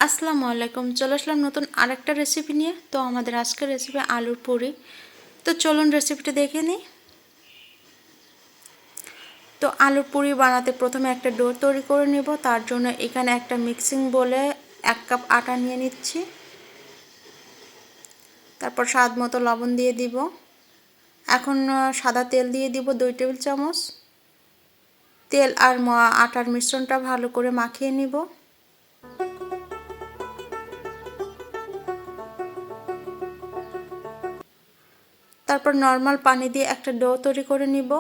আসসালামু আলাইকুম। চলে আসলাম নতুন আরেকটা রেসিপি নিয়ে। তো আমাদের আজকের রেসিপি আলুর পুরি। তো চলুন রেসিপিটা দেখে নিই। তো আলুর পুরি বানাতে প্রথমে একটা ডো তৈরি করে নেব। তার জন্য এখানে একটা মিক্সিং বলে 1 কাপ আটা নিয়ে নিচ্ছি। তারপর স্বাদ মতো লবণ দিয়ে দিব। এখন সাদা তেল দিয়ে দিব 2 টেবিল চামচ। তেল আর আটার মিশ্রণটা ভালো করে মাখিয়ে নিব। তারপর নরমাল পানি দিয়ে একটা ডো তৈরি করে নিব।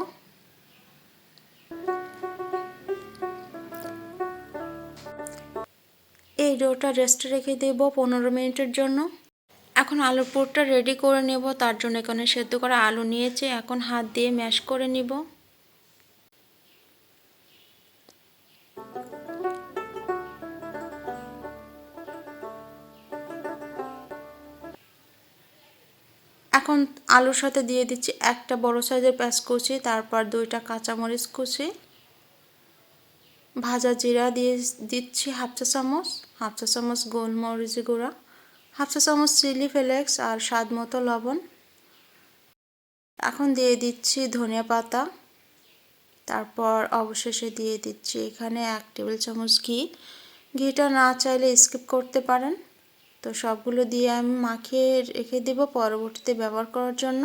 এই ডোটা রেস্টে রেখে দেব 15 মিনিটের জন্য। এখন আলুর পুরটা রেডি করে নেব। তার জন্য এখানে সেদ্ধ করা আলু নিয়েছি, এখন হাত দিয়ে ম্যাশ করে নিব। এখন আলুর সাথে দিয়ে দিচ্ছি একটা বড় সাইজের পেঁয়াজ কুচি, তারপর 2টা কাঁচামরিচ কুচি, ভাজা জিরা দিয়ে দিচ্ছি হাফ চা চামচ গোলমরিচ গুঁড়া, হাফ চা চামচ চিলি ফ্লেক্স আর স্বাদ মতো লবণ। এখন দিয়ে দিচ্ছি ধনিয়া পাতা। তারপর অবশেষে দিয়ে দিচ্ছি এখানে 1 টেবিল চামচ ঘি। ঘিটা না চাইলে স্কিপ করতে পারেন। তো সবগুলো দিয়ে আমি মাখিয়ে রেখে দেব পরবর্তীতে ব্যবহার করার জন্য।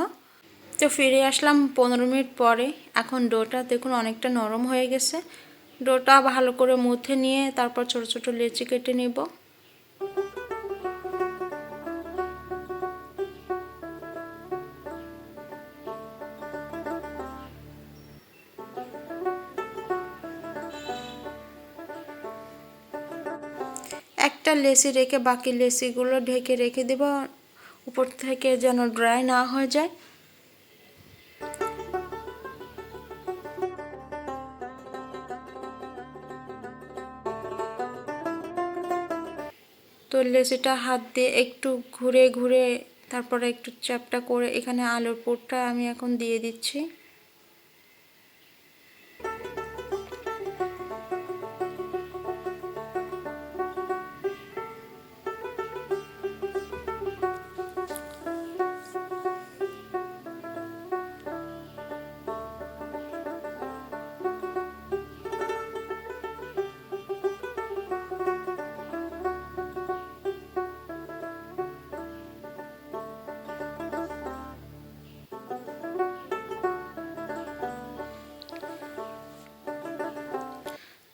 তো ফিরে আসলাম 15 মিনিট পরে। এখন ডোটা দেখুন অনেকটা নরম হয়ে গেছে। ডোটা ভালো করে মুথে নিয়ে তারপর ছোট ছোট লেচি কেটে নেব। একটা লেচি রেখে বাকি লেচিগুলো ঢেকে রেখে দেব, উপর থেকে যেন ড্রাই না হয়ে যায়। তো লেচিটা হাত দিয়ে একটু ঘুরে ঘুরে তারপরে একটু চ্যাপটা করে এখানে আলুর পুরটা আমি এখন দিয়ে দিচ্ছি।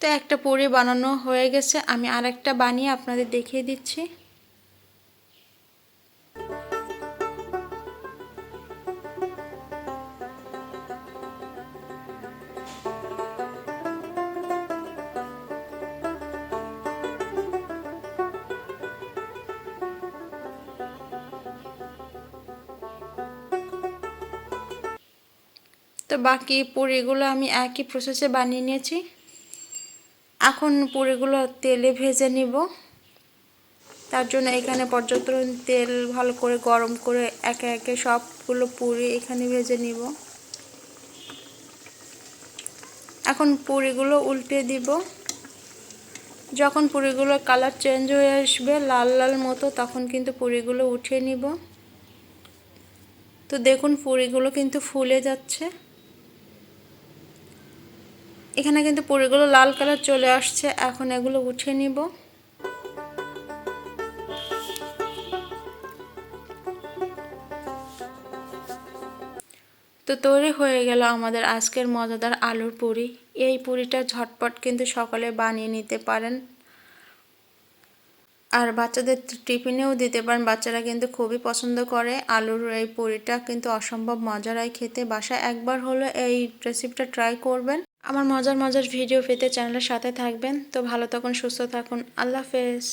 তো একটা পুরি বানানো হয়ে গেছে, আমি আরেকটা বানিয়ে আপনাদের দেখিয়ে দিচ্ছি। তো বাকি পুরিগুলো আমি একই প্রসেসে বানিয়ে নিয়েছি। এখন পুরিগুলো তেলে ভেজে নিব। তার জন্য এখানে পর্যাপ্ত তেল ভালো করে গরম করে একে একে সবগুলো পুরি এখানে ভেজে নিব। এখন পুরিগুলো উল্টে দিব। যখন পুরিগুলোর কালার চেঞ্জ হয়ে আসবে লাল লাল মতো, তখন কিন্তু পুরিগুলো উঠিয়ে নিব। তো দেখুন পুরিগুলো কিন্তু ফুলে যাচ্ছে। এখানে কিন্তু পুরিগুলো লাল কালার চলে আসছে। এখন এগুলো উঠিয়ে নিব। তো তৈরি হয়ে গেল আমাদের আজকের মজাদার আলুর পুরি। এই পুরিটা ঝটপট কিন্তু সকালে বানিয়ে নিতে পারেন, আর বাচ্চাদের টিফিনেও দিতে পারেন। বাচ্চারা কিন্তু খুবই পছন্দ করে। আলুর এই পুরিটা কিন্তু অসম্ভব মজার হয় খেতে। বাসায় একবার হলো এই রেসিপিটা ট্রাই করবেন। আমার মজার মজার ভিডিও পেতে চ্যানেলের সাথে থাকবেন। তো ভালো থাকুন, সুস্থ থাকুন। আল্লাহ হাফেজ।